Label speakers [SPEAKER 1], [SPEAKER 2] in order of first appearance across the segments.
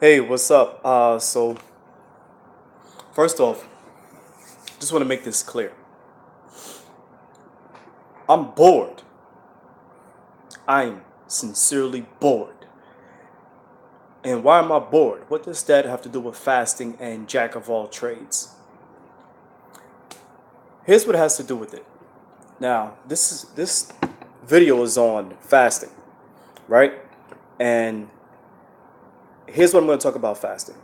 [SPEAKER 1] Hey, what's up? So first off, just want to make this clear. I'm bored. I'm sincerely bored. And why am I bored? What does that have to do with fasting and jack of all trades? Here's what it has to do with it. Now, this video is on fasting, right? And here's what I'm going to talk about fasting.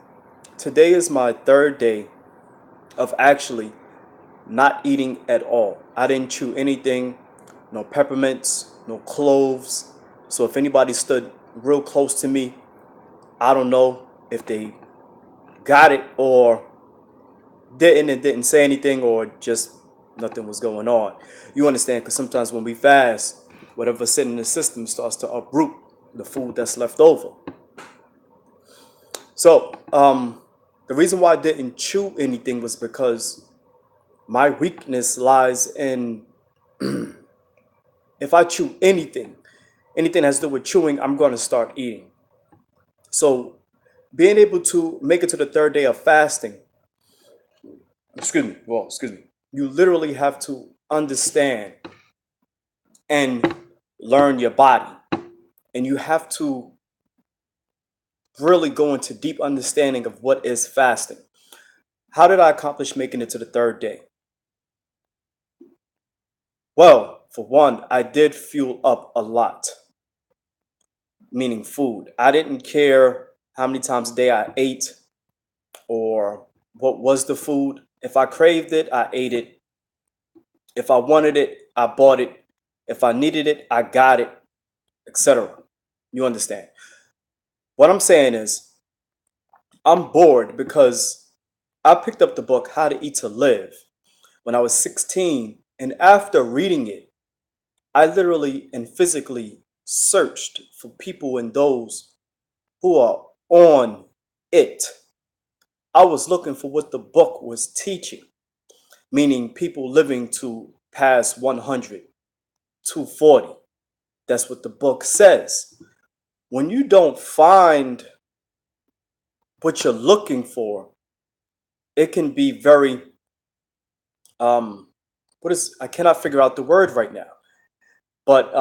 [SPEAKER 1] Today is my third day of actually not eating at all. I didn't chew anything, no peppermints, no cloves. So if anybody stood real close to me, I don't know if they got it or didn't and didn't say anything or just nothing was going on. You understand? Because sometimes when we fast, whatever's sitting in the system starts to uproot the food that's left over. So the reason why I didn't chew anything was because my weakness lies in if I chew anything that has to do with chewing, I'm going to start eating. So being able to make it to the third day of fasting, excuse me, you literally have to understand and learn your body. And you have to really go into deep understanding of what is fasting. How did I accomplish making it to the third day? Well, for one, I did fuel up a lot, meaning food. I didn't care how many times a day I ate or what was the food. If I craved it, I ate it. If I wanted it, I bought it. If I needed it, I got it, etc. You understand? What I'm saying is, I'm bored because I picked up the book How to Eat to Live when I was 16. And after reading it, I literally and physically searched for people and those who are on it. I was looking for what the book was teaching, meaning people living to past 100, 240. That's what the book says. When you don't find what you're looking for, it can be very what is I cannot figure out the word right now, but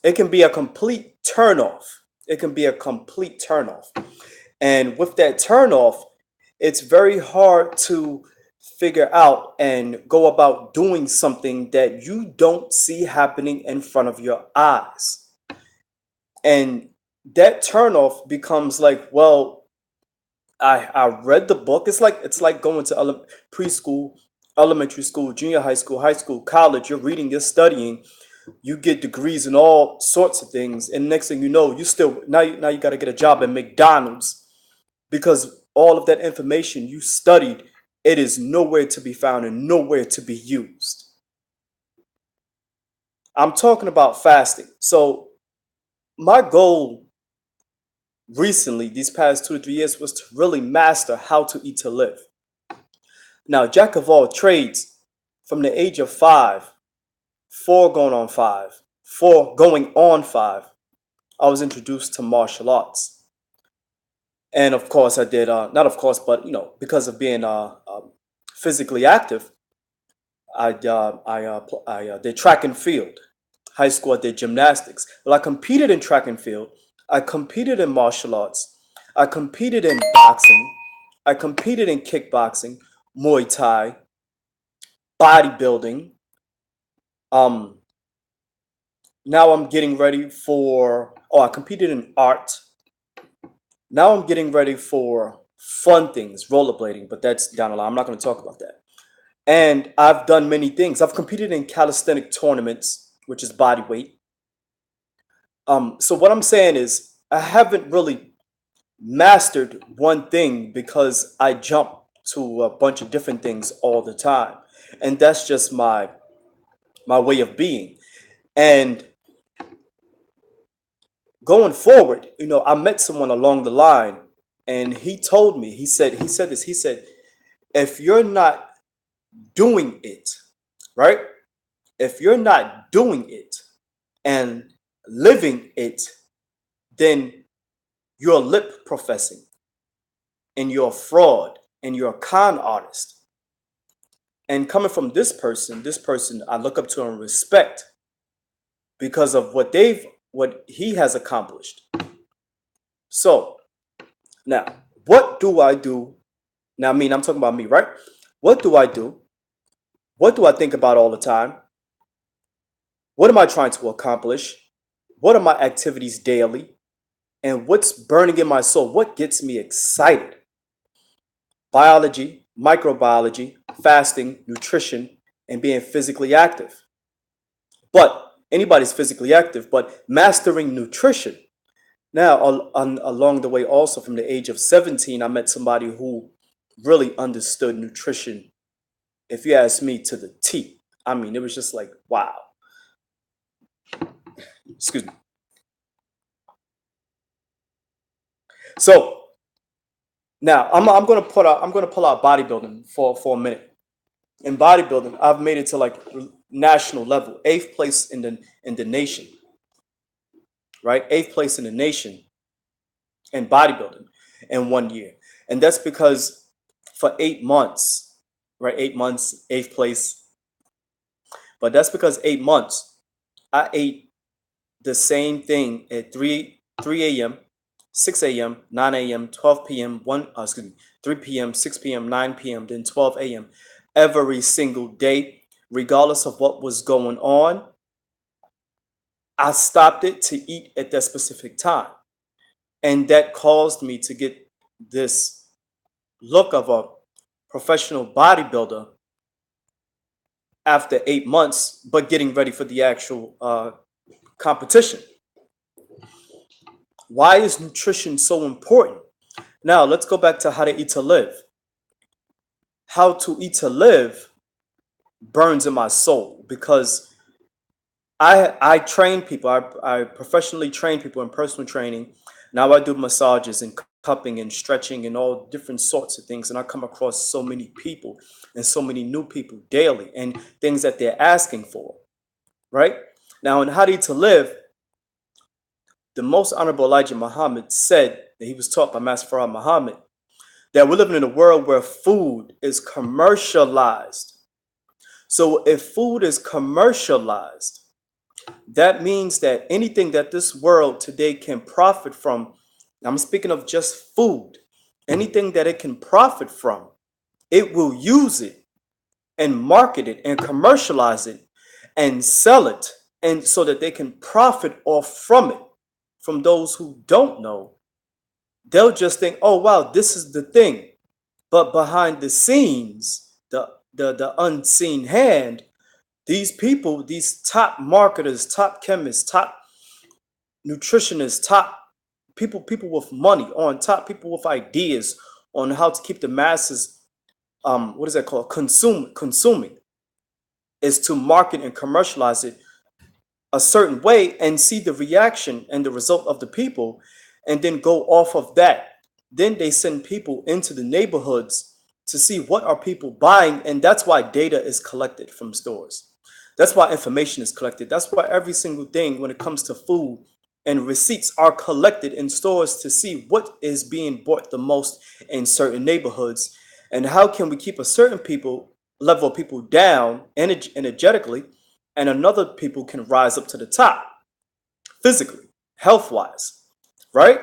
[SPEAKER 1] it can be a complete turnoff. It can be a complete turnoff. And with that turnoff, it's very hard to figure out and go about doing something that you don't see happening in front of your eyes. And that turnoff becomes like, well, I read the book. It's like going to preschool, elementary school, junior high school, college. You're reading, you're studying, you get degrees in all sorts of things, and next thing you know, you still now you got to get a job at McDonald's because all of that information you studied, it is nowhere to be found and nowhere to be used. I'm talking about fasting. So my goal recently, these past 2 to 3 years, was to really master how to eat to live. Now, jack of all trades, from the age of 5, 4 going on 5, I was introduced to martial arts. And of course, I did, not of course, but because of being physically active, I did track and field. High school, I did gymnastics. Well, I competed in track and field. I competed in martial arts. I competed in boxing. I competed in kickboxing, Muay Thai, bodybuilding. Um, Now I'm getting ready for. Oh, I competed in art. Now I'm getting ready for fun things, rollerblading, but that's down the line. I'm not going to talk about that. And I've done many things. I've competed in calisthenic tournaments, which is body weight. So what I'm saying is, I haven't really mastered one thing because I jump to a bunch of different things all the time, and that's just my way of being. And going forward, I met someone along the line, and he told me, he said this, he said, if you're not doing it, right? If you're not doing it and living it, then you're a lip professing, and you're a fraud, and you're a con artist. And coming from this person I look up to and respect because of what he has accomplished. So now, what do I do? Now, I'm talking about me, right? What do I do? What do I think about all the time? What am I trying to accomplish? What are my activities daily? And what's burning in my soul? What gets me excited? Biology, microbiology, fasting, nutrition, and being physically active. But anybody's physically active, but mastering nutrition. Now, along the way, also from the age of 17, I met somebody who really understood nutrition, if you ask me, to the T. It was just like, wow. Excuse me. So now I'm gonna pull out bodybuilding for a minute. In bodybuilding, I've made it to like national level, 8th place in the nation, right? 8th place in the nation in bodybuilding in 1 year, and that's because for 8 months, right? 8 months, 8th place, but that's because 8 months I ate the same thing at 3 a.m., 6 a.m., 9 a.m., 12 p.m., 3 p.m., 6 p.m., 9 p.m., then 12 a.m. every single day, regardless of what was going on. I stopped it to eat at that specific time. And that caused me to get this look of a professional bodybuilder after 8 months, but getting ready for the actual competition. Why is nutrition so important? Now, let's go back to how to eat to live. How to eat to live burns in my soul because I train people. I professionally train people in personal training. Now I do massages and cupping and stretching and all different sorts of things. And I come across so many people and so many new people daily and things that they're asking for, right? Now, in How to Eat to Live, the most honorable Elijah Muhammad said that he was taught by Master Farad Muhammad that we're living in a world where food is commercialized. So if food is commercialized, that means that anything that this world today can profit from, I'm speaking of just food, anything that it can profit from, it will use it and market it and commercialize it and sell it, and so that they can profit off from it. From those who don't know, they'll just think, oh wow, this is the thing. But behind the scenes, the unseen hand, these people, these top marketers, top chemists, top nutritionists, top people with money on top, people with ideas on how to keep the masses, what is that called, consuming, is to market and commercialize it a certain way and see the reaction and the result of the people, and then go off of that. Then they send people into the neighborhoods to see what are people buying, and that's why data is collected from stores. That's why information is collected. That's why every single thing when it comes to food and receipts are collected in stores to see what is being bought the most in certain neighborhoods, and how can we keep a certain level of people down energetically, and another people can rise up to the top physically, health wise, right?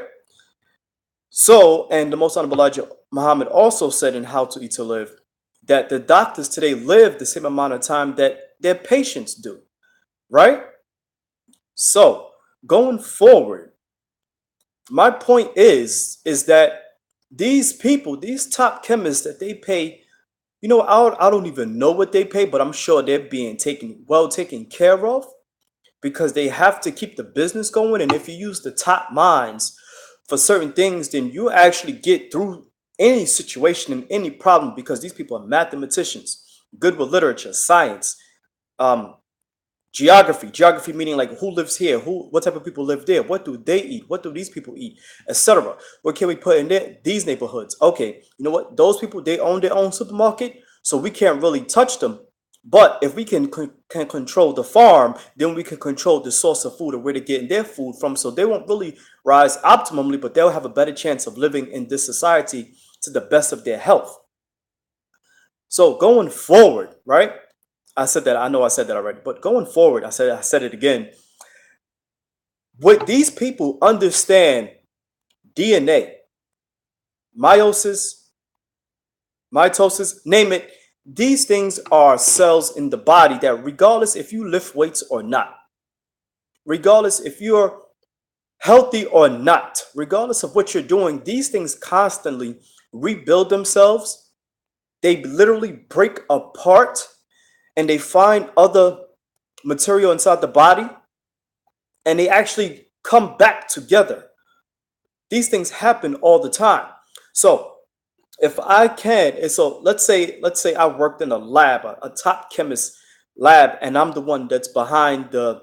[SPEAKER 1] So, and the most honorable Elijah Muhammad also said in How to Eat to Live that the doctors today live the same amount of time that their patients do, right? So, going forward, my point is that these people, these top chemists that they pay, I don't even know what they pay, but I'm sure they're being taken care of, because they have to keep the business going. And if you use the top minds for certain things, then you actually get through any situation and any problem, because these people are mathematicians, good with literature, science, geography meaning like who lives here, what type of people live there, what do they eat, what do these people eat, etc. What can we put in these neighborhoods? Okay, you know what, those people, they own their own supermarket, so we can't really touch them, But if we can control the farm, then we can control the source of food or where they're getting their food from. So they won't really rise optimally, but they'll have a better chance of living in this society to the best of their health. So going forward, right? I said that, I know I said that already, but going forward, I said it again. What these people understand DNA, meiosis, mitosis, name it, these things are cells in the body that, regardless if you lift weights or not, regardless if you're healthy or not, regardless of what you're doing, these things constantly rebuild themselves. They literally break apart and they find other material inside the body and they actually come back together. These things happen all the time. So if I can, and so let's say I worked in a lab, a top chemist lab, and I'm the one that's behind the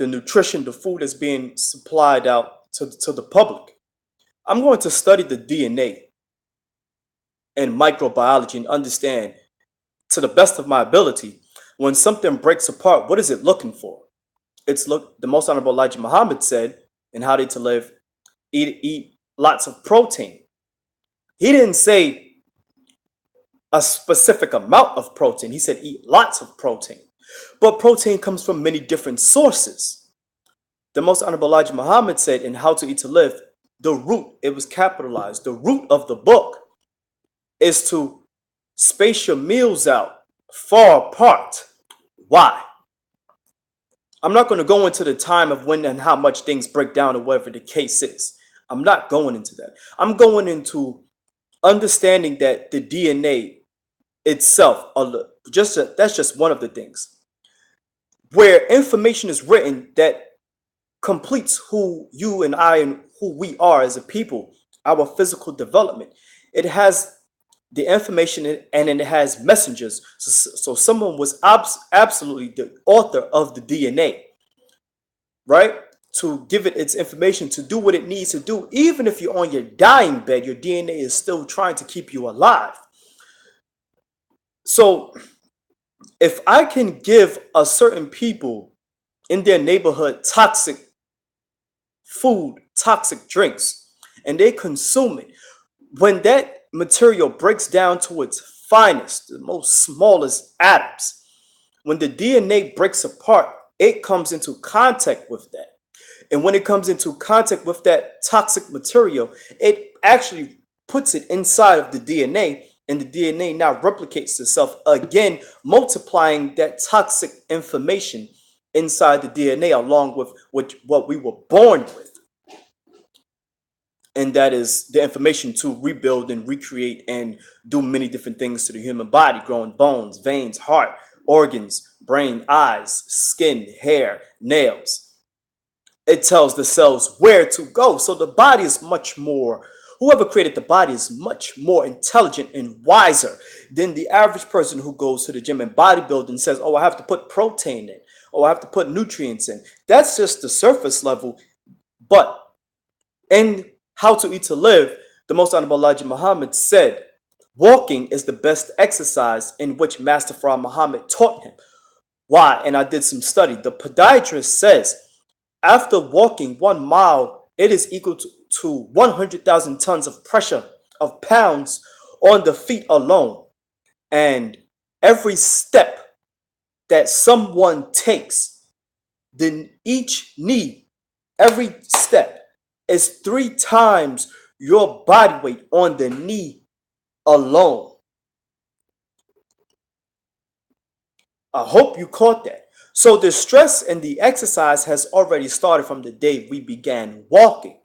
[SPEAKER 1] nutrition, the food that's being supplied out to the public. I'm going to study the DNA and microbiology and understand to the best of my ability when something breaks apart, what is it looking for? The Most Honorable Elijah Muhammad said in How to Live, eat lots of protein. He didn't say a specific amount of protein. He said eat lots of protein. But protein comes from many different sources. The Most Honorable Elijah Muhammad said in How to Eat to Live, the root, it was capitalized, the root of the book is to space your meals out far apart. Why? I'm not going to go into the time of when and how much things break down or whatever the case is. I'm not going into that. I'm going into understanding that the DNA itself, that's just one of the things. Where information is written that completes who you and I and who we are as a people, our physical development. It has the information and it has messengers. So someone was absolutely the author of the DNA, right? To give it its information to do what it needs to do. Even if you're on your dying bed, your DNA is still trying to keep you alive. So if I can give a certain people in their neighborhood toxic food, toxic drinks, and they consume it, when that material breaks down to its finest, the most smallest atoms, when the DNA breaks apart, it comes into contact with that. And when it comes into contact with that toxic material, it actually puts it inside of the DNA, and the DNA now replicates itself again, multiplying that toxic information inside the DNA along with what we were born with. And that is the information to rebuild and recreate and do many different things to the human body, growing bones, veins, heart, organs, brain, eyes, skin, hair, nails. It tells the cells where to go. So the body is much more, whoever created the body is much more intelligent and wiser than the average person who goes to the gym and bodybuilding and says, oh, I have to put protein in, oh, I have to put nutrients in. That's just the surface level. But in How to Eat to Live, the Most Honorable Elijah Muhammad said, walking is the best exercise in which Master Farah Muhammad taught him. Why? And I did some study. The podiatrist says, after walking 1 mile, it is equal to 100,000 tons of pressure of pounds on the feet alone. And every step that someone takes, then each knee, every step is 3 times your body weight on the knee alone. I hope you caught that. So the stress and the exercise has already started from the day we began walking.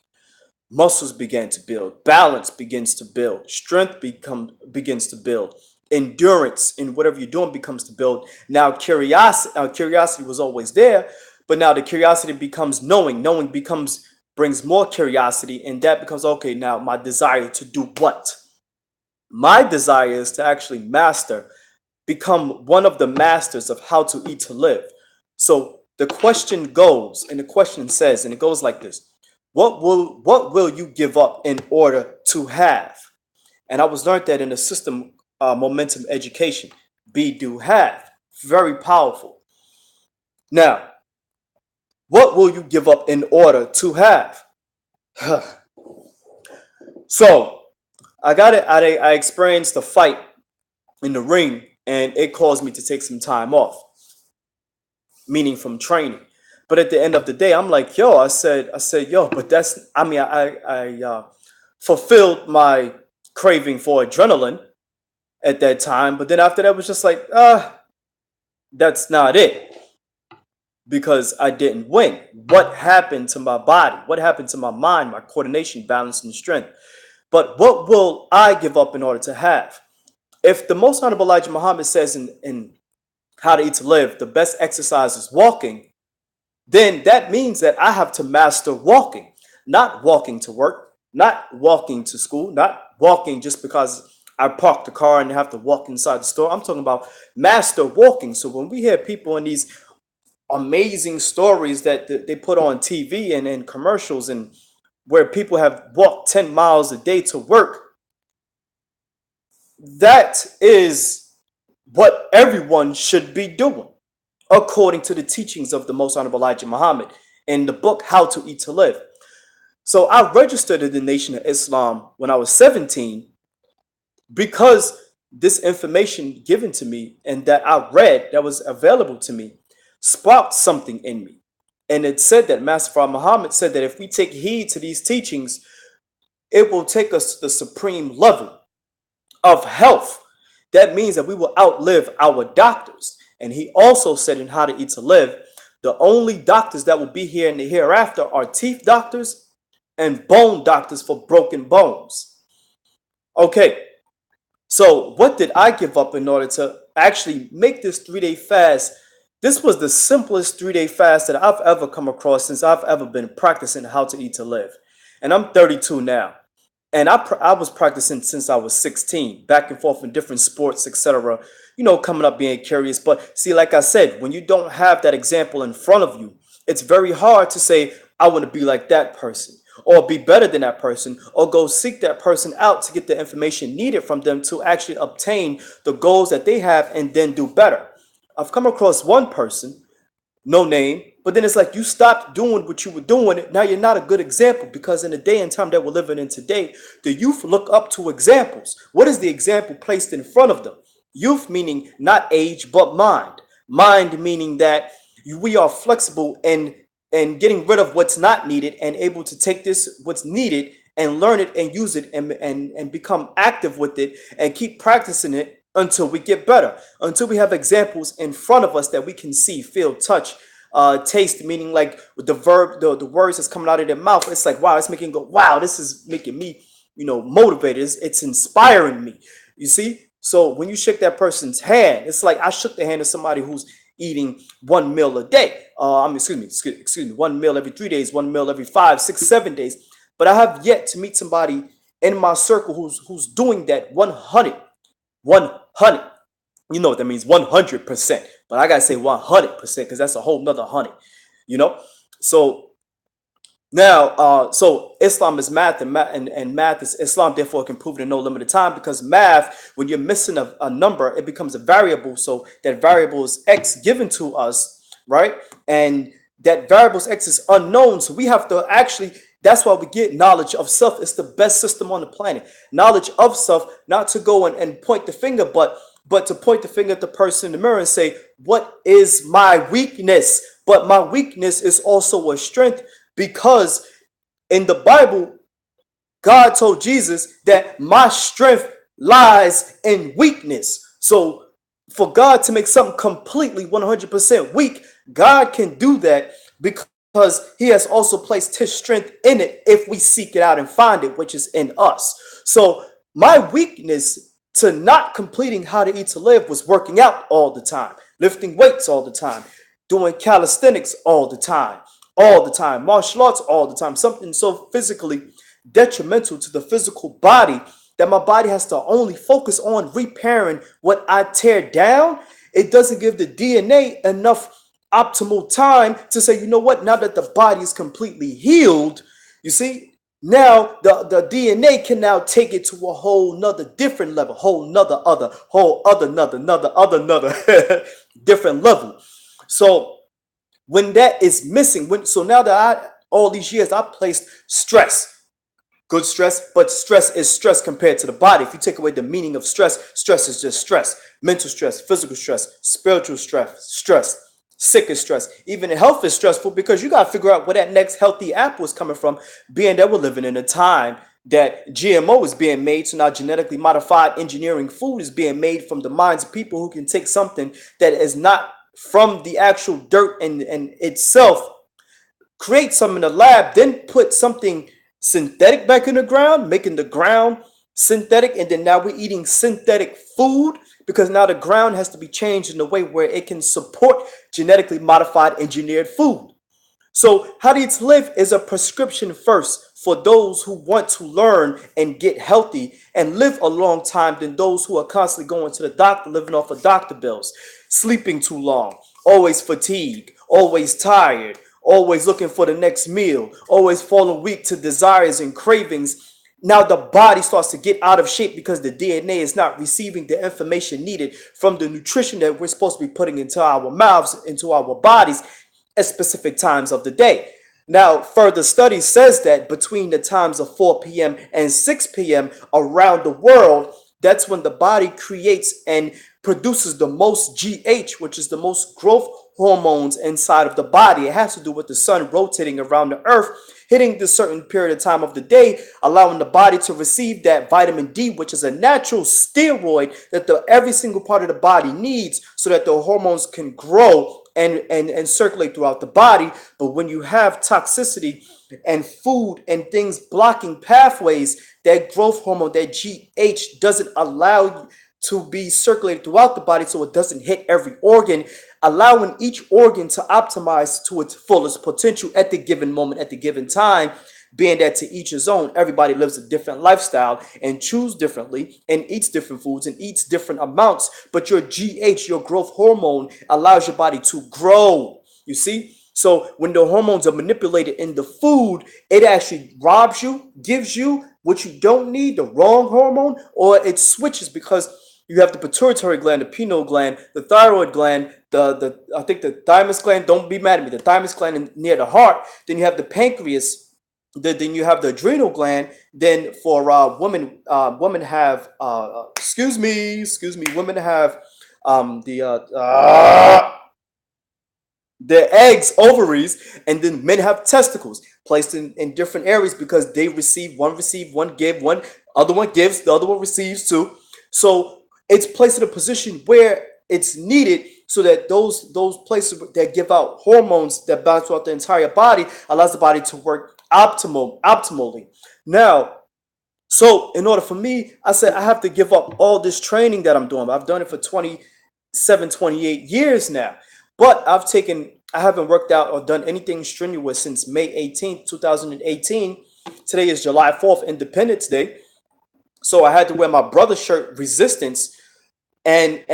[SPEAKER 1] Muscles began to build, balance begins to build, strength begins to build, endurance in whatever you're doing becomes to build. Now curiosity was always there, but now the curiosity becomes knowing. Knowing brings more curiosity, and that becomes, okay, now my desire to do what? My desire is to actually become one of the masters of how to eat to live. So the question goes, and the question says, and it goes like this: what will you give up in order to have? And I was learned that in the system, momentum education, be, do, have. Very powerful. Now, what will you give up in order to have? So, I experienced a fight in the ring, and it caused me to take some time off, meaning from training. But at the end of the day, I'm like, yo, yo, but that's, I mean, I fulfilled my craving for adrenaline at that time. But then after that, it was just like, that's not it, because I didn't win. What happened to my body? What happened to my mind, my coordination, balance, and strength? But what will I give up in order to have? If the Most Honorable Elijah Muhammad says in How to Eat to Live, the best exercise is walking, then that means that I have to master walking, not walking to work, not walking to school, not walking just because I parked the car and have to walk inside the store. I'm talking about master walking. So when we hear people in these amazing stories that they put on TV and in commercials, and where people have walked 10 miles a day to work, that is what everyone should be doing, according to the teachings of the Most Honorable Elijah Muhammad in the book How to Eat to Live. So I registered in the Nation of Islam when I was 17 because this information given to me and that I read that was available to me sparked something in me. And it said that Master Fard Muhammad said that if we take heed to these teachings, it will take us to the supreme level of health. That means that we will outlive our doctors. And he also said in How to Eat to Live, the only doctors that will be here in the hereafter are teeth doctors and bone doctors for broken bones. Okay, so what did I give up in order to actually make this 3-day fast? This was the simplest 3-day fast that I've ever come across since I've ever been practicing How to Eat to Live. And I'm 32 now. And I was practicing since I was 16, back and forth in different sports, etc. You know, coming up, being curious. But see, like I said, when you don't have that example in front of you, it's very hard to say, I want to be like that person, or be better than that person, or go seek that person out to get the information needed from them to actually obtain the goals that they have and then do better. I've come across one person, no name, but then it's like you stopped doing what you were doing. Now you're not a good example, because in the day and time that we're living in today, the youth look up to examples. What is the example placed in front of them? Youth meaning not age, but mind. Mind meaning that we are flexible and getting rid of what's not needed and able to take this, what's needed, and learn it and use it and become active with it and keep practicing it until we get better, until we have examples in front of us that we can see, feel, touch, taste, meaning like the verb, the words that's coming out of their mouth. It's like, wow, it's making go, wow, this is making me, motivated. It's inspiring me. You see? So when you shake that person's hand, it's like I shook the hand of somebody who's eating one meal a day. Excuse me, one meal every 3 days, one meal every 5, 6, 7 days. But I have yet to meet somebody in my circle who's doing that 100. You know what that means, 100%. But I gotta say 100% because that's a whole nother 100. So now, so Islam is math, and math is Islam. Therefore, it can prove it in no limited time, because math, when you're missing a number, it becomes a variable. So that variable is X given to us, right? And that variable's X is unknown. So we have to actually, that's why we get knowledge of self. It's the best system on the planet. Knowledge of self, not to go and point the finger, but to point the finger at the person in the mirror and say, what is my weakness? But my weakness is also a strength, because in the Bible, God told Jesus that my strength lies in weakness. So for God to make something completely 100% weak, God can do that because he has also placed his strength in it if we seek it out and find it, which is in us. So my weakness to not completing How to Eat to Live was working out all the time, lifting weights all the time, doing calisthenics all the time, martial arts all the time, something so physically detrimental to the physical body that my body has to only focus on repairing what I tear down. It doesn't give the DNA enough optimal time to say, you know what, now that the body is completely healed, you see, Now the DNA can now take it to a whole nother different level, whole other another different level. So when that is missing, so now that all these years I placed stress, good stress, but stress is stress compared to the body. If you take away the meaning of stress, stress is just stress. Mental stress, physical stress, spiritual stress, sick is stress. Even health is stressful because you got to figure out where that next healthy apple is coming from, being that we're living in a time that GMO is being made. So now genetically modified engineering food is being made from the minds of people who can take something that is not from the actual dirt and itself, create some in the lab, then put something synthetic back in the ground, making the ground synthetic, and then now we're eating synthetic food because now the ground has to be changed in a way where it can support genetically modified engineered food. So How to Eat to Live is a prescription first for those who want to learn and get healthy and live a long time than those who are constantly going to the doctor, living off of doctor bills, sleeping too long, always fatigued, always tired, always looking for the next meal, always falling weak to desires and cravings. Now the body starts to get out of shape because the DNA is not receiving the information needed from the nutrition that we're supposed to be putting into our mouths, into our bodies at specific times of the day. Now, further study says that between the times of 4 p.m. and 6 p.m. around the world, that's when the body creates and produces the most GH, which is the most growth hormones inside of the body. It has to do with the sun rotating around the earth, hitting the certain period of time of the day, allowing the body to receive that vitamin D, which is a natural steroid that every single part of the body needs so that the hormones can grow and circulate throughout the body. But when you have toxicity and food and things blocking pathways, that growth hormone, that GH, doesn't allow you to be circulated throughout the body, so it doesn't hit every organ, allowing each organ to optimize to its fullest potential at the given moment, at the given time. Being that to each his own, everybody lives a different lifestyle and chews differently and eats different foods and eats different amounts. But your GH, your growth hormone, allows your body to grow. You see? So when the hormones are manipulated in the food, it actually robs you, gives you what you don't need, the wrong hormone, or it switches because you have the pituitary gland, the pineal gland, the thyroid gland, I think the thymus gland, don't be mad at me, the thymus gland near the heart. Then you have the pancreas. Then you have the adrenal gland. Then for women have women have the eggs, ovaries, and then men have testicles placed in different areas because they receive, one give, one other one gives, the other one receives too. So it's placed in a position where it's needed so that those places that give out hormones that bounce throughout the entire body allows the body to work optimally. Now, so in order for me, I said I have to give up all this training that I'm doing. I've done it for 27, 28 years now, but I haven't worked out or done anything strenuous since May 18th, 2018. Today is July 4th, Independence Day. So I had to wear my brother's shirt, Resistance, and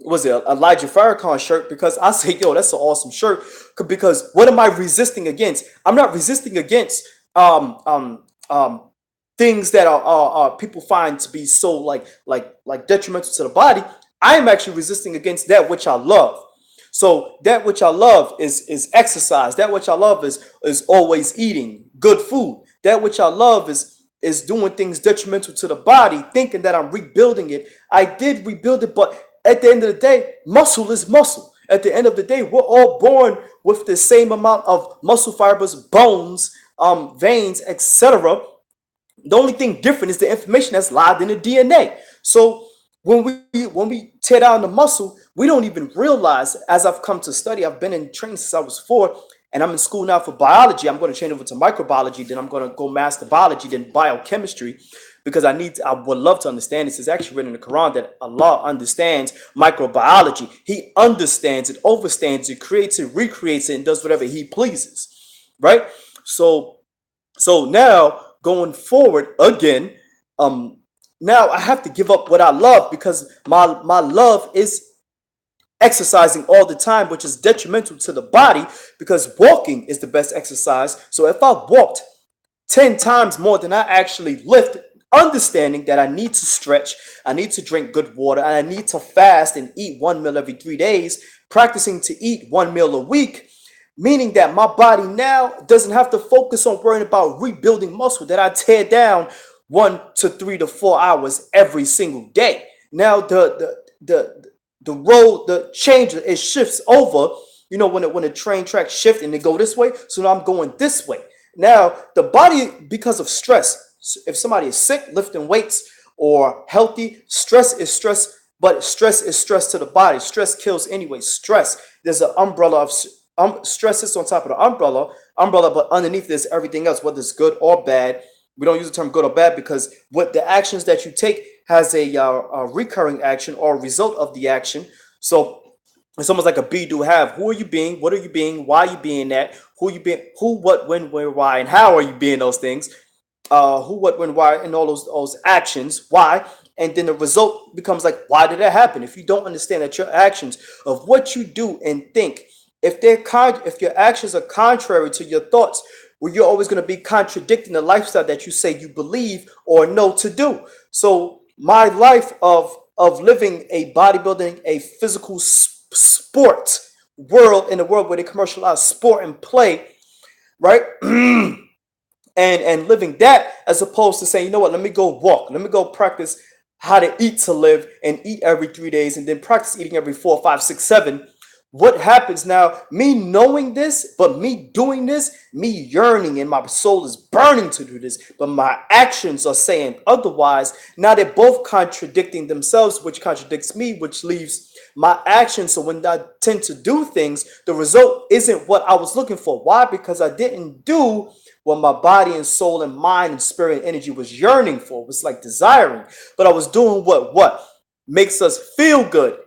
[SPEAKER 1] was it Elijah Farrakhan shirt, because I say, yo, that's an awesome shirt. Because what am I resisting against? I'm not resisting against things that are people find to be so like detrimental to the body. I am actually resisting against that which I love. So that which I love is exercise. That which I love is always eating good food. That which I love is doing things detrimental to the body, thinking that I'm rebuilding it. I did rebuild it, but at the end of the day, muscle is muscle. At the end of the day, we're all born with the same amount of muscle fibers, bones, veins, etc. The only thing different is the information that's live in the DNA. So when we tear down the muscle, we don't even realize, as I've come to study, I've been in training since I was 4, and I'm in school now for biology. I'm going to change over to microbiology, then I'm going to go master biology, then biochemistry, because I would love to understand this. It's actually written in the Quran that Allah understands microbiology. He understands it, overstands it, creates it, recreates it, and does whatever he pleases, right? So now going forward again, now I have to give up what I love because my love is exercising all the time, which is detrimental to the body because walking is the best exercise. So if I walked 10 times more than I actually lift, understanding that I need to stretch, I need to drink good water, and I need to fast and eat one meal every 3 days, practicing to eat one meal a week, meaning that my body now doesn't have to focus on worrying about rebuilding muscle that I tear down 1 to 3 to 4 hours every single day. Now the road, the change, it shifts over. You know, when a train track shift and they go this way, so now I'm going this way. Now the body, because of stress, if somebody is sick, lifting weights, or healthy, stress is stress, but stress is stress to the body. Stress kills anyway. Stress, there's an umbrella of stress is on top of the umbrella, but underneath there's everything else, whether it's good or bad. We don't use the term good or bad because what the actions that you take has a recurring action or a result of the action. So it's almost like a be, do, have. Who are you being? What are you being? Why are you being that? Who are you being? Who, what, when, where, why, and how are you being those things? Who, what, when, why, and all those actions. Why? And then the result becomes like, why did that happen? If you don't understand that your actions of what you do and think, if your actions are contrary to your thoughts, well, you're always going to be contradicting the lifestyle that you say you believe or know to do. So my life of living a bodybuilding, a physical sport world, in a world where they commercialize sport and play, right? and living that, as opposed to saying, you know what, let me go walk, let me go practice how to eat to live and eat every 3 days and then practice eating every 4, 5, 6, 7. What happens now, me knowing this, but me doing this, me yearning and my soul is burning to do this, but my actions are saying otherwise. Now they're both contradicting themselves, which contradicts me, which leaves my actions. So when I tend to do things, the result isn't what I was looking for. Why? Because I didn't do what my body and soul and mind and spirit and energy was yearning for. It was like desiring, but I was doing what makes us feel good.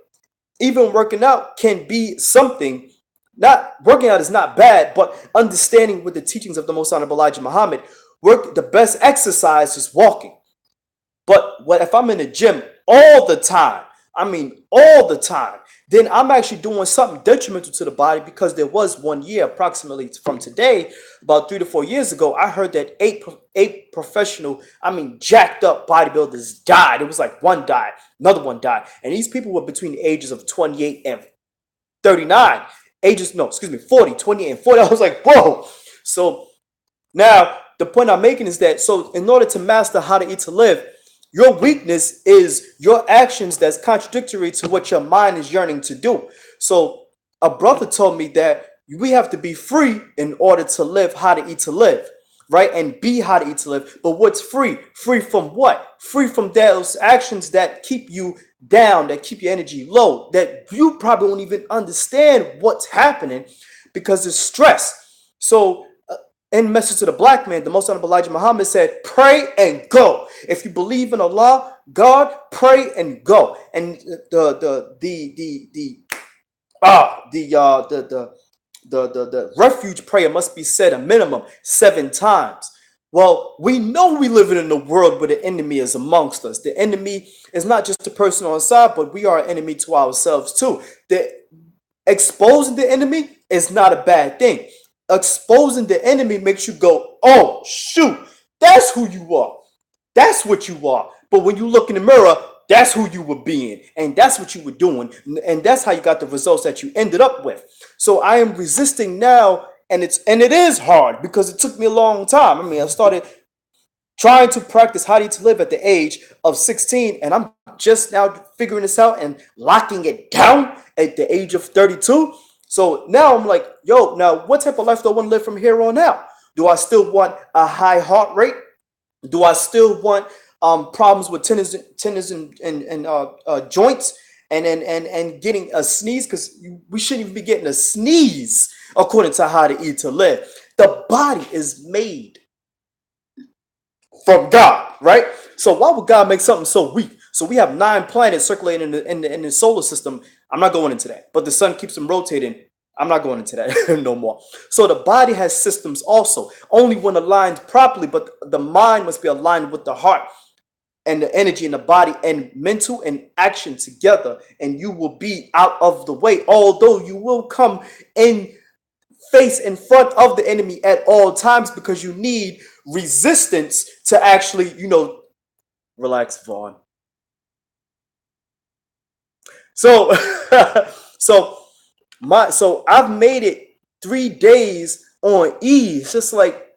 [SPEAKER 1] Even working out can be something. Not working out is not bad, but understanding with the teachings of the Most Honorable Elijah Muhammad, the best exercise is walking. But what if I'm in the gym all the time? I mean, all the time. Then I'm actually doing something detrimental to the body, because there was 1 year approximately from today, about 3 to 4 years ago, I heard that eight professional, jacked up bodybuilders died. It was like one died, another one died. And these people were between the ages of 28 and 39. 40, 28 and 40. I was like, whoa. So now the point I'm making is that, so in order to master how to eat to live, your weakness is your actions that's contradictory to what your mind is yearning to do. So a brother told me that we have to be free in order to live how to eat to live, right? And be how to eat to live. But what's free? Free from what? Free from those actions that keep you down, that keep your energy low, that you probably won't even understand what's happening because it's stress. So in Message to the Black Man, the Most Honorable Elijah Muhammad said, pray and go. If you believe in Allah, God, pray and go. And the refuge prayer must be said a minimum 7 times. Well, we know we live in a world where the enemy is amongst us. The enemy is not just the person on our side, but we are an enemy to ourselves too. Exposing the enemy is not a bad thing. Exposing the enemy makes you go, oh, shoot, that's who you are. That's what you are. But when you look in the mirror, that's who you were being. And that's what you were doing. And that's how you got the results that you ended up with. So I am resisting now. And it is hard because it took me a long time. I started trying to practice how to live at the age of 16. And I'm just now figuring this out and locking it down at the age of 32. So now I'm like, yo, now what type of life do I want to live from here on out? Do I still want a high heart rate? Do I still want problems with tendons and joints and getting a sneeze? Because we shouldn't even be getting a sneeze according to how to eat to live. The body is made from God, right? So why would God make something so weak? So we have 9 planets circulating in the solar system. I'm not going into that. But the sun keeps them rotating. I'm not going into that no more. So the body has systems also, only when aligned properly, but the mind must be aligned with the heart. and the energy in the body and mental and action together, and you will be out of the way. Although you will come in face in front of the enemy at all times, because you need resistance to actually, relax, Vaughn. So, so I've made it 3 days on E. It's just like,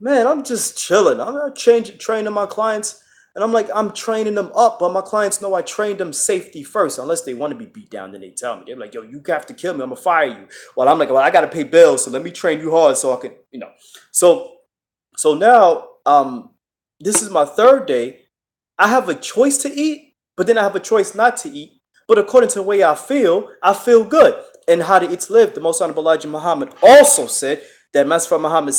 [SPEAKER 1] man, I'm just chilling. I'm not training my clients. And I'm like, I'm training them up, but my clients know I trained them safety first. Unless they want to be beat down, then they tell me. They're like, yo, you have to kill me. I'm going to fire you. Well, I'm like, well, I got to pay bills. So let me train you hard so I can. So, now, this is my third day. I have a choice to eat, but then I have a choice not to eat. But according to the way I feel good. And How to Eat to Live, the Most Honorable Elijah Muhammad also said that Master Muhammad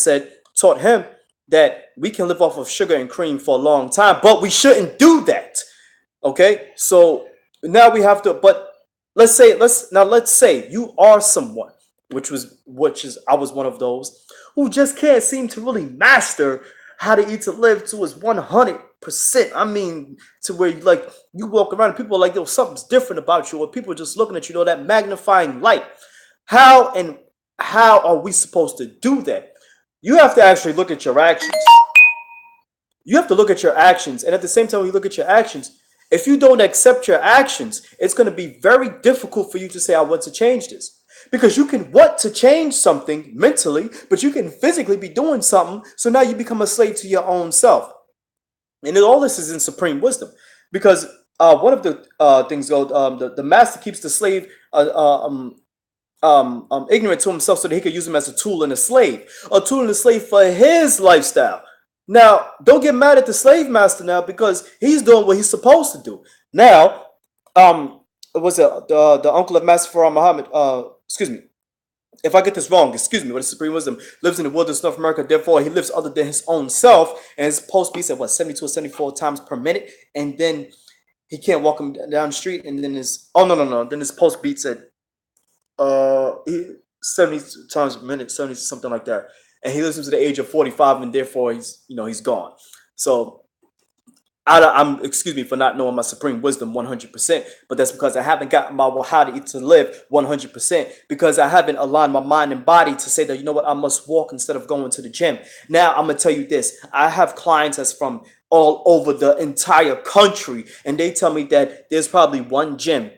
[SPEAKER 1] taught him that we can live off of sugar and cream for a long time, but we shouldn't do that. Okay, so now we have to. But let's say you are someone, which is I was one of those who just can't seem to really master How to Eat to Live to his 100%. I mean, to where you walk around and people are like, yo, something's different about you, or people are just looking at you, that magnifying light. How are we supposed to do that? You have to actually look at your actions. You have to look at your actions, and at the same time, when you look at your actions, if you don't accept your actions, it's going to be very difficult for you to say, I want to change this. Because you can want to change something mentally, but you can physically be doing something, so now you become a slave to your own self. And all this is in supreme wisdom, because one of the things goes, the master keeps the slave ignorant to himself so that he could use him as a tool and a slave for his lifestyle. Now, don't get mad at the slave master now, because he's doing what he's supposed to do. Now, was it the uncle of Master Farah Muhammad? Excuse me. If I get this wrong, excuse me, but the supreme wisdom lives in the wilderness of North America, therefore he lives other than his own self, and his pulse beats at 72 or 74 times per minute, and then he can't walk him down the street, and then then his pulse beats at 70 times per minute, 70 something like that, and he lives to the age of 45, and therefore he's gone. So I'm excuse me for not knowing my supreme wisdom 100%, but that's because I haven't gotten my How to Eat to Live 100%, because I haven't aligned my mind and body to say that, you know what, I must walk instead of going to the gym. Now I'm gonna tell you this: I have clients that's from all over the entire country, and they tell me that there's probably one gym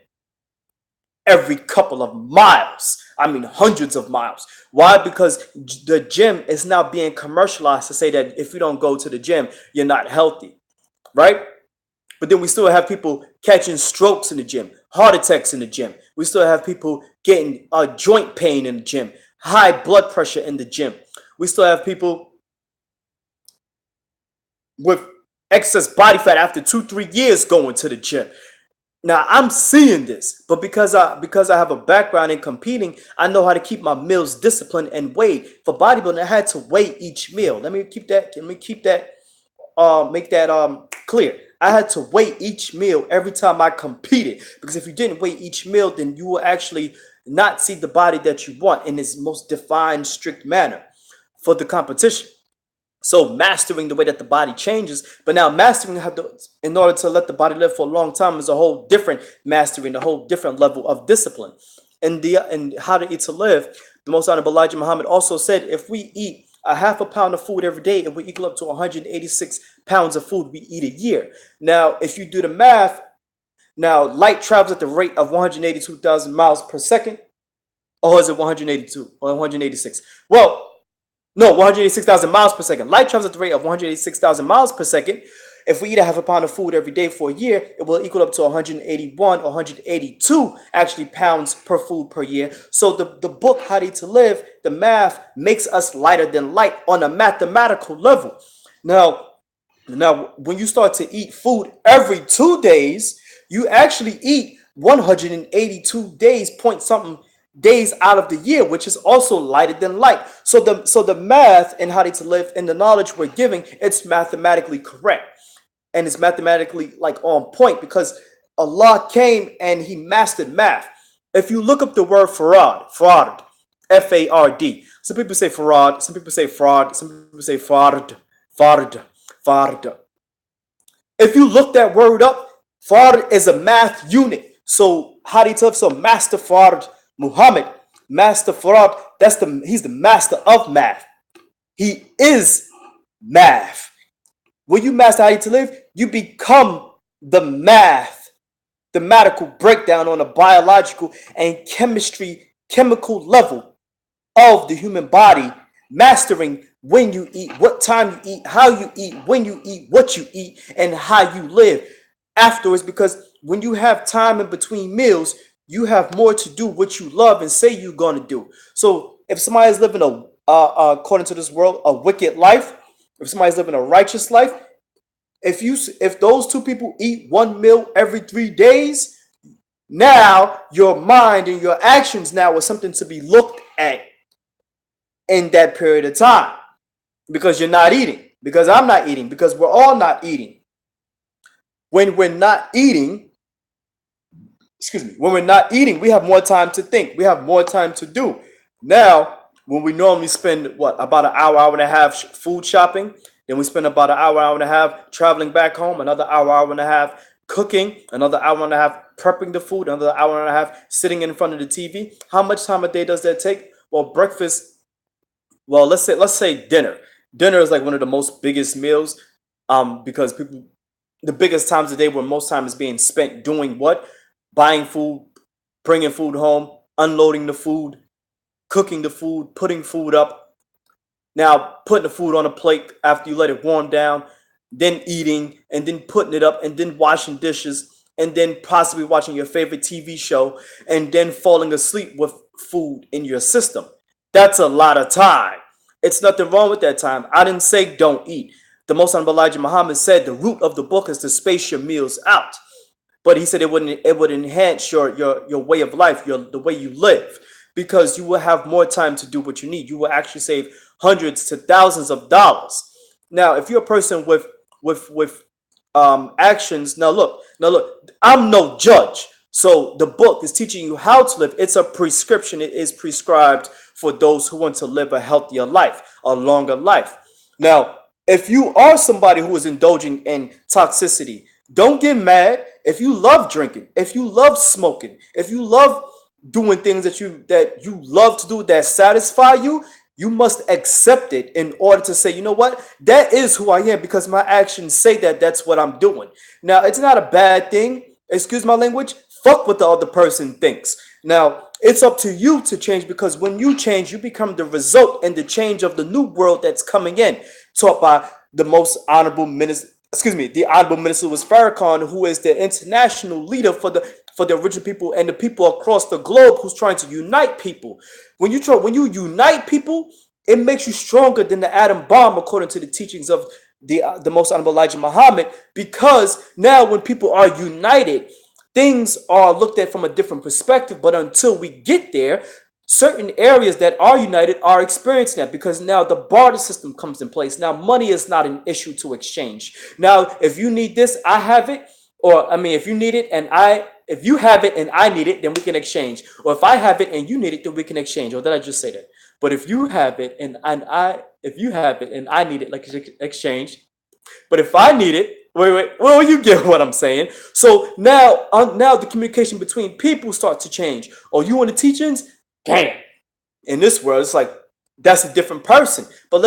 [SPEAKER 1] every couple of miles. I mean, hundreds of miles. Why? Because the gym is now being commercialized to say that if you don't go to the gym, you're not healthy. Right? But then we still have people catching strokes in the gym, heart attacks in the gym. We still have people getting joint pain in the gym, high blood pressure in the gym. We still have people with excess body fat after 2-3 years going to the gym. Now I'm seeing this, but because I have a background in competing, I know how to keep my meals disciplined and weighed. For bodybuilding, I had to weigh each meal. Let me keep that. Make that clear. I had to weigh each meal every time I competed, because if you didn't weigh each meal, then you will actually not see the body that you want in its most defined, strict manner for the competition. So mastering the way that the body changes, but now mastering in order to let the body live for a long time is a whole different mastering, a whole different level of discipline. And How to Eat to Live, the Most Honorable Elijah Muhammad also said, if we eat a half a pound of food every day, it will equal up to 186 pounds of food we eat a year. Now, if you do the math, now light travels at the rate of 182,000 miles per second, or is it 182 or 186? Well, no, 186,000 miles per second. Light travels at the rate of 186,000 miles per second. If we eat a half a pound of food every day for a year, it will equal up to 181 or 182 actually pounds per food per year. So the book, How to Eat to Live, the math makes us lighter than light on a mathematical level. Now, when you start to eat food every 2 days, you actually eat 182 days, point something days out of the year, which is also lighter than light. So the math and How to Eat to Live and the knowledge we're giving, it's mathematically correct. And it's mathematically on point, because Allah came and he mastered math. If you look up the word farad, F-A-R-D. Some people say farad, some people say fraud, some people say fard. If you look that word up, Fard is a math unit. So how do you tell? So Master Fard Muhammad, Master Fard, he's the master of math. He is math. When you master how to live, you become the mathematical breakdown on a biological and chemical level of the human body, mastering when you eat, what time you eat, how you eat, when you eat, what you eat, and how you live afterwards. Because when you have time in between meals, you have more to do what you love and say you're going to do. So if somebody's living according to this world, a wicked life, if somebody's living a righteous life, if those two people eat one meal every 3 days, now your mind and your actions now are something to be looked at in that period of time, because you're not eating, because I'm not eating, because we're all not eating. When we're not eating, when we're not eating, we have more time to think. We have more time to do. Now, when we normally spend about an hour and a half food shopping, then we spend about an hour and a half traveling back home, another hour and a half cooking, another hour and a half prepping the food, another hour and a half sitting in front of the TV. How much time a day does that take? Well, breakfast. Well, let's say dinner. Dinner is like one of the most biggest meals, because people, the biggest times of the day where most time is being spent doing what? Buying food, bringing food home, unloading the food, cooking the food, putting food up. Now, putting the food on a plate after you let it warm down, then eating, and then putting it up, and then washing dishes, and then possibly watching your favorite TV show, and then falling asleep with food in your system. That's a lot of time. It's nothing wrong with that time. I didn't say don't eat. The Most Honorable Elijah Muhammad said the root of the book is to space your meals out. But he said it would enhance your way of life, the way you live, because you will have more time to do what you need. You will actually save hundreds to thousands of dollars. Now, if you're a person with actions, now look, I'm no judge. So the book is teaching you how to live. It's a prescription. It is prescribed for those who want to live a healthier life, a longer life. Now, if you are somebody who is indulging in toxicity, don't get mad. If you love drinking, if you love smoking, if you love doing things that you love to do that satisfy you, you must accept it in order to say, you know what, that is who I am, because my actions say that that's what I'm doing. Now, it's not a bad thing. Excuse my language. Fuck what the other person thinks. Now, it's up to you to change, because when you change, you become the result and the change of the new world that's coming in. Taught by the most honorable minister, the Honorable Minister was Farrakhan, who is the international leader for the original people and the people across the globe who's trying to unite people. When you unite people, it makes you stronger than the atom bomb, according to the teachings of the Most Honorable Elijah Muhammad. Because now, when people are united, things are looked at from a different perspective. But until we get there, certain areas that are united are experiencing that, because now the barter system comes in place. Now, money is not an issue to exchange. Now, if you need this, I have it. Or, I mean, if you need it and if you have it and I need it, then we can exchange. Or if I have it and you need it, then we can exchange. Or did I just say that? But if you have it and if you have it and I need it, like exchange. But if I need it, wait, well, you get what I'm saying. So now the communication between people starts to change. Oh, you want the teachings? Damn. In this world, it's like that's a different person. But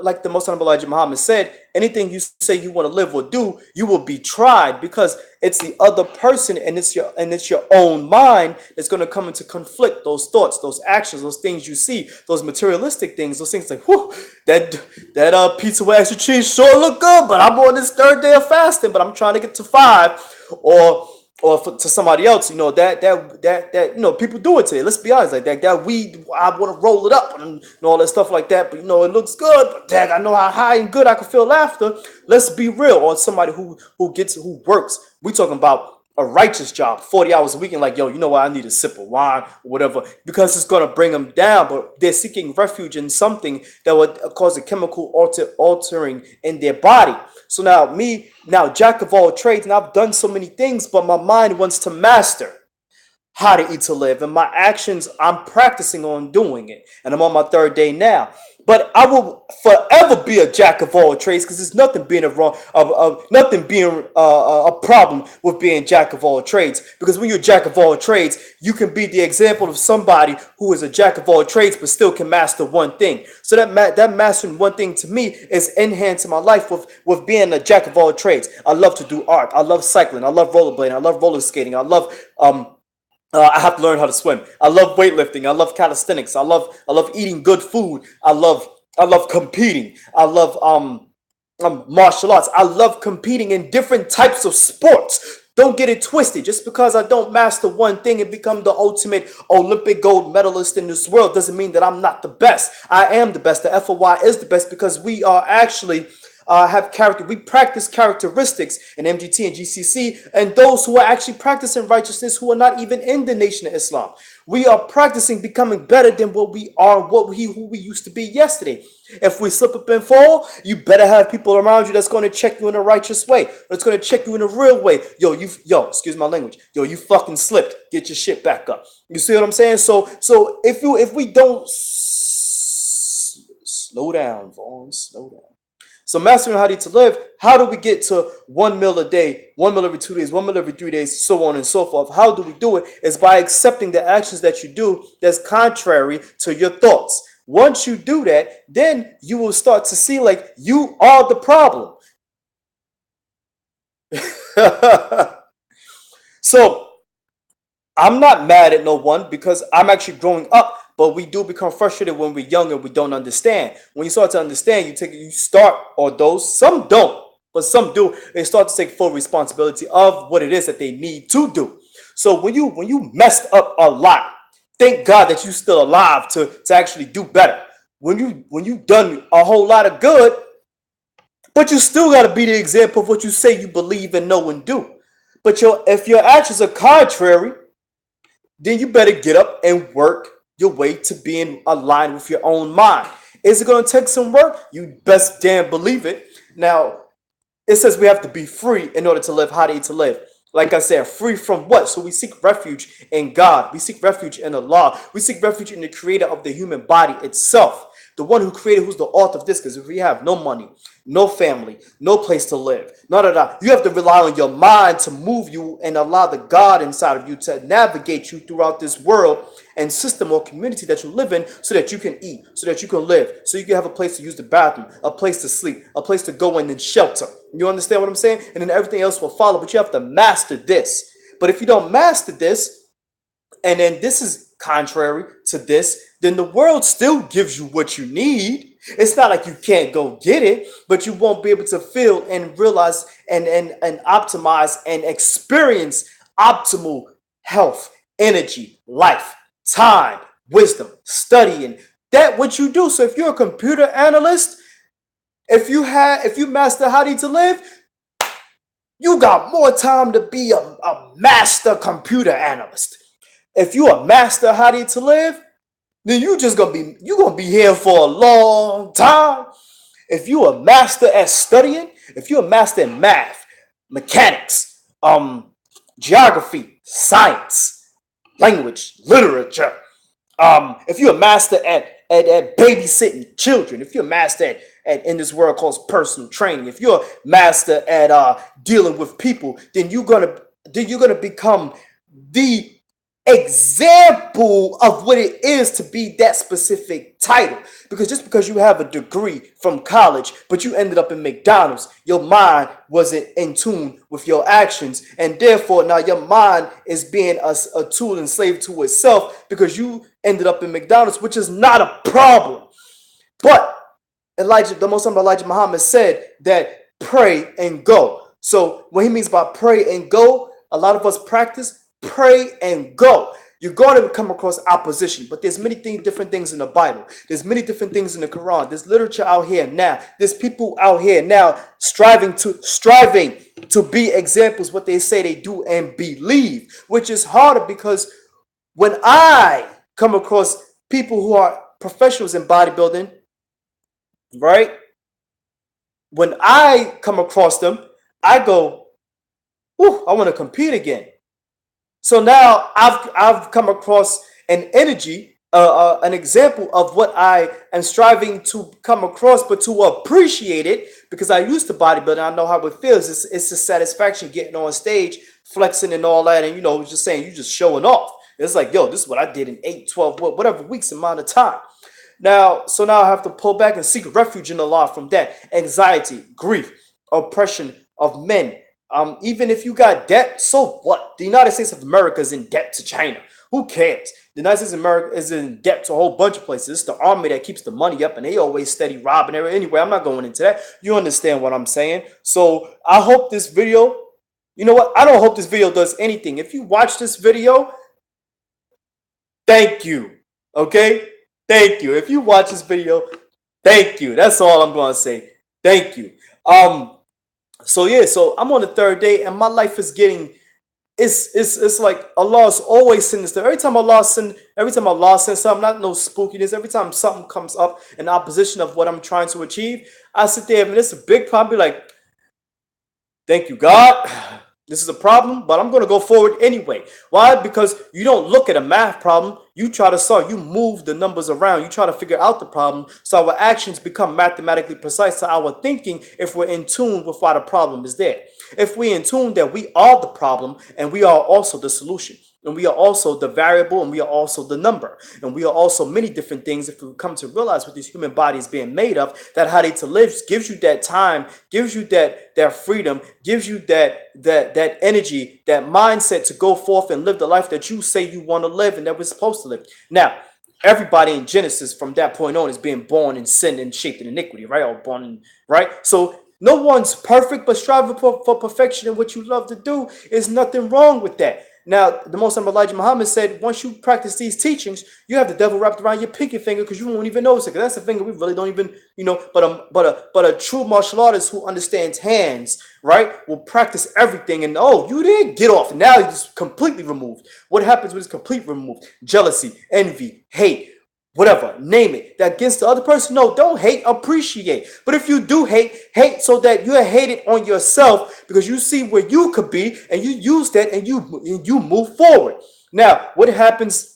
[SPEAKER 1] like the Most Honorable Elijah Muhammad said, anything you say you want to live or do, you will be tried, because it's the other person and it's your own mind that's going to come into conflict. Those thoughts, those actions, those things you see, those materialistic things, those things like, whew, that pizza with extra cheese sure look good, but I'm on this third day of fasting, but I'm trying to get to 5, to somebody else, that people do it today. Let's be honest, like that weed, I want to roll it up and all that stuff like that. But it looks good. But dang, I know how high and good I can feel after. Let's be real. Or somebody who works. We talking about a righteous job, 40 hours a week, and like, yo, you know what? I need a sip of wine or whatever, because it's gonna bring them down. But they're seeking refuge in something that would cause a chemical altering in their body. So now, jack of all trades, and I've done so many things, but my mind wants to master. how to eat to live, and my actions, I'm practicing on doing it, and I'm on my third day now. But I will forever be a jack of all trades, because there's nothing being nothing being a problem with being jack of all trades. Because when you're a jack of all trades, you can be the example of somebody who is a jack of all trades but still can master one thing. So that mastering one thing to me is enhancing my life with being a jack of all trades. I love to do art. I love cycling. I love rollerblading. I love roller skating. I love I have to learn how to swim. I love weightlifting. I love calisthenics. I love eating good food. I love competing. I love martial arts. I love competing in different types of sports. Don't get it twisted. Just because I don't master one thing and become the ultimate Olympic gold medalist in this world doesn't mean that I'm not the best. I am the best. The FOY is the best because we are actually have character. We practice characteristics in MGT and GCC, and those who are actually practicing righteousness who are not even in the Nation of Islam. We are practicing becoming better than what we are, who we used to be yesterday. If we slip up and fall, you better have people around you that's going to check you in a righteous way. That's going to check you in a real way. Excuse my language. You fucking slipped. Get your shit back up. You see what I'm saying? So if we don't slow down, Vaughn, slow down. So mastering how to eat to live, how do we get to 1 meal a day, 1 meal every 2 days, 1 meal every 3 days, so on and so forth? How do we do it? Is by accepting the actions that you do that's contrary to your thoughts. Once you do that, then you will start to see like you are the problem. So I'm not mad at no one because I'm actually growing up. But we do become frustrated when we're young and we don't understand. When you start to understand, some don't, but some do. They start to take full responsibility of what it is that they need to do. So when you messed up a lot, thank God that you're still alive to actually do better. When you done a whole lot of good, but you still got to be the example of what you say you believe and know and do. But if your actions are contrary, then you better get up and work your way to being aligned with your own mind. Is it going to take some work? You best damn believe it. Now, it says we have to be free in order to live. How to eat to live? Like I said, free from what? So we seek refuge in God. We seek refuge in Allah. We seek refuge in the creator of the human body itself. The one who created, who's the author of this. Because if we have no money, no family, no place to live, none of that, you have to rely on your mind to move you and allow the God inside of you to navigate you throughout this world and system or community that you live in so that you can eat, so that you can live, so you can have a place to use the bathroom, a place to sleep, a place to go in and shelter. You understand what I'm saying? And then everything else will follow, but you have to master this. But if you don't master this, and then this is contrary to this, then the world still gives you what you need. It's not like you can't go get it, but you won't be able to feel and realize and optimize and experience optimal health, energy, life, time, wisdom, studying. That what you do. So if you're a computer analyst, if you master how to live, you got more time to be a master computer analyst. If you a master how to live, then you're gonna be here for a long time. If you a master at studying, if you're a master in math, mechanics, geography, science, language, literature, if you're a master at babysitting children, if you're a master at in this world called personal training, if you're a master at dealing with people, then you're gonna become the example of what it is to be that specific title. Because just because you have a degree from college, but you ended up in McDonald's, your mind wasn't in tune with your actions, and therefore now your mind is being a tool enslaved to itself because you ended up in McDonald's, which is not a problem. But the Most Honorable Elijah Muhammad said that pray and go. So what he means by pray and go, a lot of us practice pray and go. You're going to come across opposition, but there's many different things in the Bible. There's many different things in the Quran. There's literature out here now. There's people out here now striving to be examples what they say they do and believe, which is harder because when I come across people who are professionals in bodybuilding, right? When I come across them, I go, I want to compete again. So now I've come across an energy, an example of what I am striving to come across, but to appreciate it, because I used to bodybuilding. I know how it feels. It's a satisfaction getting on stage, flexing and all that, and just saying you just showing off. It's like, yo, this is what I did in 8, 12, whatever weeks amount of time. So now I have to pull back and seek refuge in Allah from that anxiety, grief, oppression of men. Even if you got debt, so what? The United States of America is in debt to China. Who cares? The United States of America is in debt to a whole bunch of places. It's the army that keeps the money up, and they always steady robbing everything. Anyway, I'm not going into that. You understand what I'm saying? So I hope this video, you know what? I don't hope this video does anything. If you watch this video, thank you. Okay? Thank you. If you watch this video, thank you. That's all I'm going to say. Thank you. So I'm on the third day, and my life is getting, it's like Allah's always sending this. Every time Allah sends something, not no spookiness, every time something comes up in opposition of what I'm trying to achieve, I sit there, and it's a big problem, be like, thank you, God. This is a problem, but I'm going to go forward anyway. Why? Because you don't look at a math problem. You try to solve, you move the numbers around. You try to figure out the problem. So our actions become mathematically precise to our thinking if we're in tune with why the problem is there. If we're in tune that we are the problem and we are also the solution. And we are also the variable, and we are also the number, and we are also many different things. If we come to realize what this human body is being made of, that how they to live gives you that time, gives you that freedom, gives you that energy, that mindset to go forth and live the life that you say you want to live and that we're supposed to live. Now, everybody in Genesis from that point on is being born in sin and shaped in iniquity, right? Or born in, right? So no one's perfect, but striving for perfection in what you love to do is nothing wrong with that. Now, the Most High Elijah Muhammad said, once you practice these teachings, you have the devil wrapped around your pinky finger because you won't even notice it. Because that's the finger we really don't even, but a true martial artist who understands hands, right, will practice everything. And you didn't get off. Now you're just completely removed. What happens when it's completely removed? Jealousy, envy, hate, whatever, name it, that against the other person. No, don't hate, appreciate. But if you do hate so that you're hated on yourself because you see where you could be and you use that and you move forward. Now, what happens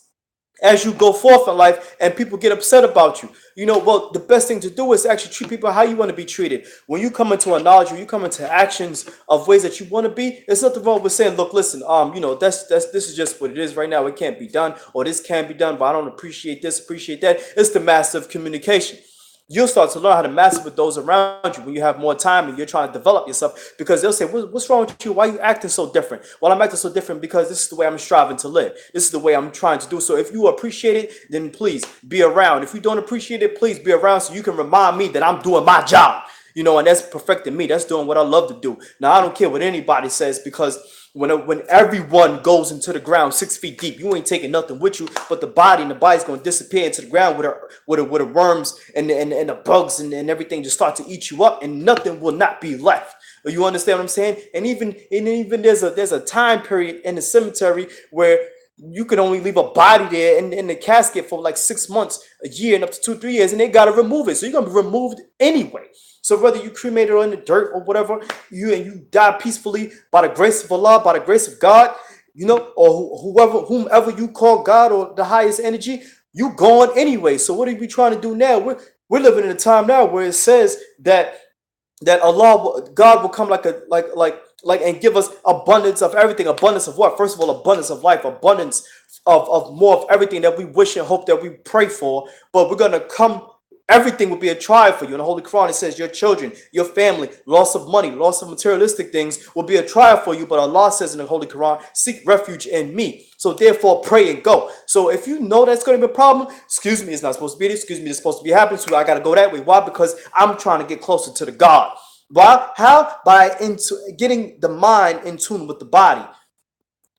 [SPEAKER 1] as you go forth in life and people get upset about you? Well, the best thing to do is actually treat people how you want to be treated. When you come into a knowledge, when you come into actions of ways that you want to be, there's nothing wrong with saying, look, listen, this is just what it is right now. It can't be done, or this can be done, but I don't appreciate this, appreciate that. It's the master of communication. You'll start to learn how to master with those around you when you have more time and you're trying to develop yourself, because they'll say, what's wrong with you? Why are you acting so different? Well, I'm acting so different because this is the way I'm striving to live. This is the way I'm trying to do. So if you appreciate it, then please be around. If you don't appreciate it, please be around so you can remind me that I'm doing my job. And that's perfecting me. That's doing what I love to do. Now, I don't care what anybody says, because when everyone goes into the ground 6 feet deep, you ain't taking nothing with you but the body, and the body's going to disappear into the ground with the worms and the bugs and everything just start to eat you up, and nothing will not be left. You understand what I'm saying? And even there's a time period in the cemetery where you can only leave a body there in the casket for like 6 months, a year, and up to 2-3 years, and they got to remove it. So you're going to be removed anyway. So whether you cremate it or in the dirt or whatever, you die peacefully by the grace of Allah, by the grace of God, or whomever you call God or the highest energy, you gone anyway. So what are we trying to do now? We're living in a time now where it says that God will come like and give us abundance of everything. Abundance of what? First of all, abundance of life, abundance of more of everything that we wish and hope, that we pray for. But we're gonna come. Everything will be a trial for you. In the Holy Quran, it says your children, your family, loss of money, loss of materialistic things will be a trial for you. But Allah says in the Holy Quran, seek refuge in me. So therefore, pray and go. So if you know that's going to be a problem, excuse me, it's not supposed to be this. Excuse me, it's supposed to be happening. So I got to go that way. Why? Because I'm trying to get closer to the God. Why? How? By getting the mind in tune with the body.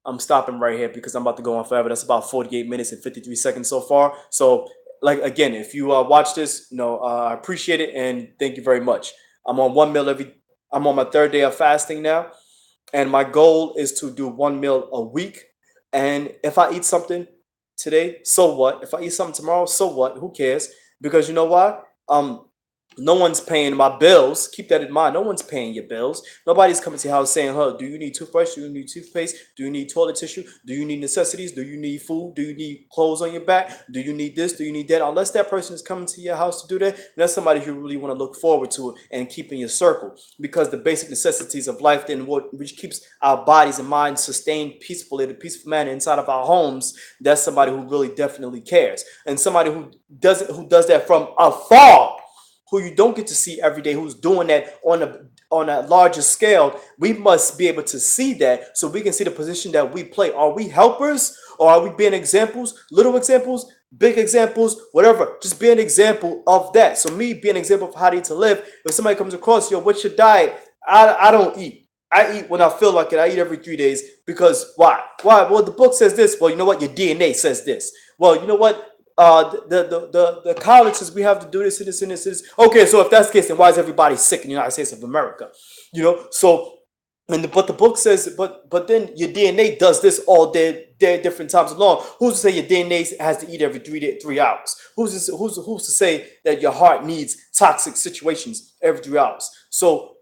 [SPEAKER 1] I'm stopping right here because I'm about to go on forever. That's about 48 minutes and 53 seconds so far. So, again, if you watch this, I appreciate it and thank you very much. I'm on I'm on my third day of fasting now, and my goal is to do 1 meal a week. And if I eat something today, so what? If I eat something tomorrow, so what? Who cares? Because you know why? No one's paying my bills. Keep that in mind. No one's paying your bills. Nobody's coming to your house saying, "Huh, do you need toothbrush? Do you need toothpaste? Do you need toilet tissue? Do you need necessities? Do you need food? Do you need clothes on your back? Do you need this? Do you need that?" Unless that person is coming to your house to do that, that's somebody you really want to look forward to and keep in your circle. Because the basic necessities of life, then what which keeps our bodies and minds sustained peacefully in a peaceful manner inside of our homes, that's somebody who really definitely cares. And somebody who does that from afar, who you don't get to see every day, who's doing that on a larger scale. We must be able to see that so we can see the position that we play. Are we helpers or are we being examples, little examples, big examples, whatever? Just be an example of that. So me being an example of how to live. If somebody comes across, yo, what's your diet? I don't eat. I eat when I feel like it. I eat every 3 days because why? Why? Well, the book says this. Well, you know what? Your DNA says this. Well, you know what? The college says we have to do this and this and this and this. Okay, so if that's the case, then why is everybody sick in the United States of America? You know, so but the book says, but then your DNA does this all day different times along. Who's to say your DNA has to eat every 3 hours? Who's to say that your heart needs toxic situations every 3 hours? So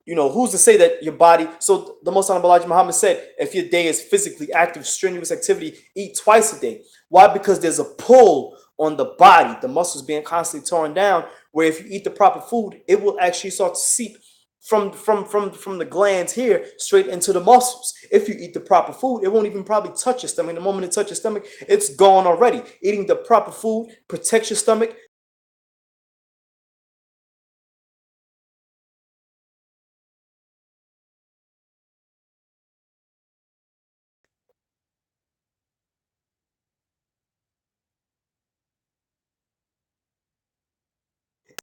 [SPEAKER 1] you know, who's to say that your body? So the Most Honorable Elijah Muhammad said, if your day is physically active, strenuous activity, eat twice a day. Why? Because there's a pull on the body, the muscles being constantly torn down. Where if you eat the proper food, it will actually start to seep from the glands here straight into the muscles. If you eat the proper food, it won't even probably touch your stomach. The moment it touches your stomach, it's gone already. Eating the proper food protects your stomach,